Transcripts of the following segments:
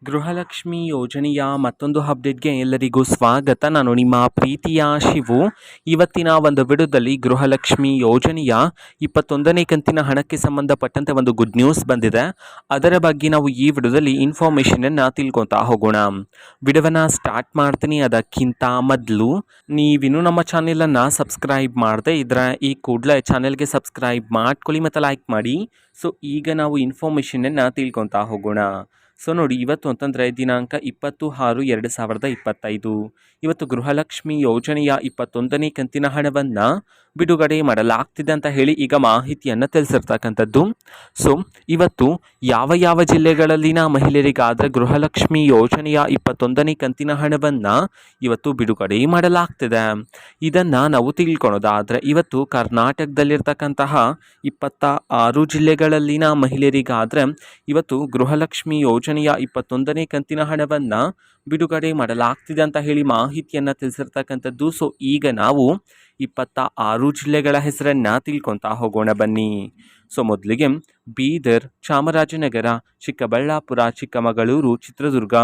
ಗೃಹಲಕ್ಷ್ಮಿ ಯೋಜನೆಯ ಮತ್ತೊಂದು ಅಪ್ಡೇಟ್ಗೆ ಎಲ್ಲರಿಗೂ ಸ್ವಾಗತ. ನಾನು ನಿಮ್ಮ ಪ್ರೀತಿಯ ಶಿವು. ಇವತ್ತಿನ ಒಂದು ವಿಡಿಯೋದಲ್ಲಿ ಗೃಹಲಕ್ಷ್ಮಿ ಯೋಜನೆಯ 21ನೇ ಕಂತಿನ ಹಣಕ್ಕೆ ಸಂಬಂಧಪಟ್ಟಂತೆ ಒಂದು ಗುಡ್ ನ್ಯೂಸ್ ಬಂದಿದೆ. ಅದರ ಬಗ್ಗೆ ನಾವು ಈ ವಿಡಿಯೋದಲ್ಲಿ ಇನ್ಫಾರ್ಮೇಷನನ್ನು ತಿಳ್ಕೊತಾ ಹೋಗೋಣ. ವಿಡಿಯೋವನ್ನು ಸ್ಟಾರ್ಟ್ ಮಾಡ್ತೀನಿ. ಅದಕ್ಕಿಂತ ಮೊದಲು ನೀವಿನ್ನೂ ನಮ್ಮ ಚಾನೆಲನ್ನು ಸಬ್ಸ್ಕ್ರೈಬ್ ಮಾಡದೆ ಇದ್ರೆ ಈ ಕೂಡಲೇ ಚಾನೆಲ್ಗೆ ಸಬ್ಸ್ಕ್ರೈಬ್ ಮಾಡ್ಕೊಳ್ಳಿ ಮತ್ತು ಲೈಕ್ ಮಾಡಿ. ಸೊ ಈಗ ನಾವು ಇನ್ಫಾರ್ಮೇಷನನ್ನು ತಿಳ್ಕೊತಾ ಹೋಗೋಣ. ಸೊ ನೋಡಿ, ಇವತ್ತು ಅಂತಂದರೆ ದಿನಾಂಕ 20/6/2025 ಇವತ್ತು ಗೃಹಲಕ್ಷ್ಮಿ ಯೋಜನೆಯ 21ನೇ ಕಂತಿನ ಹಣವನ್ನು ಬಿಡುಗಡೆ ಮಾಡಲಾಗ್ತಿದೆ ಅಂತ ಹೇಳಿ ಈಗ ಮಾಹಿತಿಯನ್ನು ತಿಳಿಸಿರ್ತಕ್ಕಂಥದ್ದು. ಸೊ ಇವತ್ತು ಯಾವ ಯಾವ ಜಿಲ್ಲೆಗಳಲ್ಲಿನ ಮಹಿಳೆಯರಿಗಾದರೆ ಗೃಹಲಕ್ಷ್ಮಿ ಯೋಜನೆಯ 21ನೇ ಕಂತಿನ ಹಣವನ್ನು ಇವತ್ತು ಬಿಡುಗಡೆ ಮಾಡಲಾಗ್ತಿದೆ, ಇದನ್ನು ನಾವು ತಿಳ್ಕೊಳೋದಾದರೆ ಇವತ್ತು ಕರ್ನಾಟಕದಲ್ಲಿರ್ತಕ್ಕಂತಹ 26 ಜಿಲ್ಲೆಗಳಲ್ಲಿನ ಮಹಿಳೆಯರಿಗಾದರೆ ಇವತ್ತು ಗೃಹಲಕ್ಷ್ಮಿ ಯೋಜನೆಯ 21ನೇ ಕಂತಿನ ಹಣವನ್ನು ಬಿಡುಗಡೆ ಮಾಡಲಾಗ್ತಿದೆ ಅಂತ ಹೇಳಿ ಮಾಹಿತಿಯನ್ನು ತಿಳಿಸಿರ್ತಕ್ಕಂಥದ್ದು. ಸೊ ಈಗ ನಾವು 26 ಜಿಲ್ಲೆಗಳ ಹೆಸರನ್ನು ತಿಳ್ಕೊತಾ ಹೋಗೋಣ ಬನ್ನಿ. ಸೊ ಮೊದಲಿಗೆ ಬೀದರ್, ಚಾಮರಾಜನಗರ, ಚಿಕ್ಕಬಳ್ಳಾಪುರ, ಚಿಕ್ಕಮಗಳೂರು, ಚಿತ್ರದುರ್ಗ,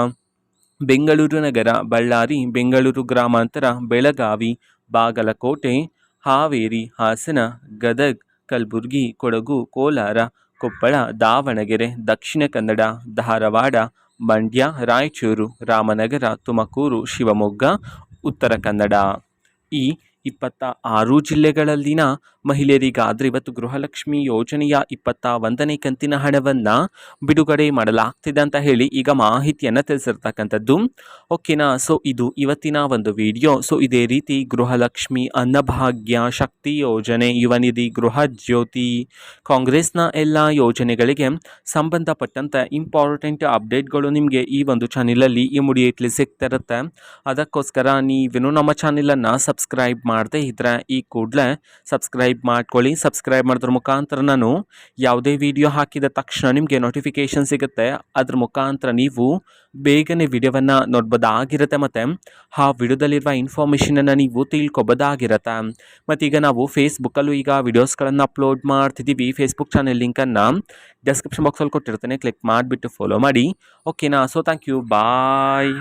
ಬೆಂಗಳೂರು ನಗರ, ಬಳ್ಳಾರಿ, ಬೆಂಗಳೂರು ಗ್ರಾಮಾಂತರ, ಬೆಳಗಾವಿ, ಬಾಗಲಕೋಟೆ, ಹಾವೇರಿ, ಹಾಸನ, ಗದಗ, ಕಲಬುರಗಿ, ಕೊಡಗು, ಕೋಲಾರ, ಕೊಪ್ಪಳ, ದಾವಣಗೆರೆ, ದಕ್ಷಿಣ ಕನ್ನಡ, ಧಾರವಾಡ, ಮಂಡ್ಯ, ರಾಯಚೂರು, ರಾಮನಗರ, ತುಮಕೂರು, ಶಿವಮೊಗ್ಗ, ಉತ್ತರ ಕನ್ನಡ. ಈ 26 ಜಿಲ್ಲೆಗಳಲ್ಲಿನ ಮಹಿಳೆಯರಿಗಾದರೆ ಇವತ್ತು ಗೃಹಲಕ್ಷ್ಮಿ ಯೋಜನೆಯ 21ನೇ ಕಂತಿನ ಹಣವನ್ನು ಬಿಡುಗಡೆ ಮಾಡಲಾಗ್ತಿದೆ ಅಂತ ಹೇಳಿ ಈಗ ಮಾಹಿತಿಯನ್ನು ತಿಳಿಸಿರ್ತಕ್ಕಂಥದ್ದು. ಓಕೆನಾ. ಸೊ ಇದು ಇವತ್ತಿನ ಒಂದು ವಿಡಿಯೋ. ಸೊ ಇದೇ ರೀತಿ ಗೃಹಲಕ್ಷ್ಮಿ, ಅನ್ನಭಾಗ್ಯ, ಶಕ್ತಿ ಯೋಜನೆ, ಯುವ ನಿಧಿ, ಗೃಹ ಜ್ಯೋತಿ, ಕಾಂಗ್ರೆಸ್ನ ಎಲ್ಲ ಯೋಜನೆಗಳಿಗೆ ಸಂಬಂಧಪಟ್ಟಂತೆ ಇಂಪಾರ್ಟೆಂಟ್ ಅಪ್ಡೇಟ್ಗಳು ನಿಮಗೆ ಈ ಒಂದು ಚಾನೆಲಲ್ಲಿ ಇಮಿಡಿಯೇಟ್ಲಿ ಸಿಗ್ತಿರುತ್ತೆ. ಅದಕ್ಕೋಸ್ಕರ ನೀವೇನು ನಮ್ಮ ಚಾನೆಲನ್ನು ಸಬ್ಸ್ಕ್ರೈಬ್ ಮಾಡದೇ ಇದ್ದರೆ ಈ ಕೂಡಲೇ ಸಬ್ಸ್ಕ್ರೈಬ್ ಮಾಡ್ಕೊಳ್ಳಿ. ಸಬ್ಸ್ಕ್ರೈಬ್ ಮಾಡೋದ್ರ ಮುಖಾಂತರ ನಾನು ಯಾವುದೇ ವಿಡಿಯೋ ಹಾಕಿದ ತಕ್ಷಣ ನಿಮಗೆ ನೋಟಿಫಿಕೇಷನ್ ಸಿಗುತ್ತೆ. ಅದ್ರ ಮುಖಾಂತರ ನೀವು ಬೇಗನೆ ವಿಡಿಯೋವನ್ನು ನೋಡ್ಬೋದಾಗಿರುತ್ತೆ ಮತ್ತು ಆ ವಿಡಿಯೋದಲ್ಲಿರುವ ಇನ್ಫಾರ್ಮೇಷನನ್ನು ನೀವು ತಿಳ್ಕೊಬೋದಾಗಿರುತ್ತೆ. ಮತ್ತೀಗ ನಾವು ಫೇಸ್ಬುಕ್ಕಲ್ಲೂ ಈಗ ವಿಡಿಯೋಸ್ಗಳನ್ನು ಅಪ್ಲೋಡ್ ಮಾಡ್ತಿದ್ದೀವಿ. ಫೇಸ್ಬುಕ್ ಚಾನೆಲ್ ಲಿಂಕನ್ನು ಡಿಸ್ಕ್ರಿಪ್ಷನ್ ಬಾಕ್ಸಲ್ಲಿ ಕೊಟ್ಟಿರ್ತೇನೆ, ಕ್ಲಿಕ್ ಮಾಡಿಬಿಟ್ಟು ಫಾಲೋ ಮಾಡಿ. ಓಕೆನಾ. So thank you, bye.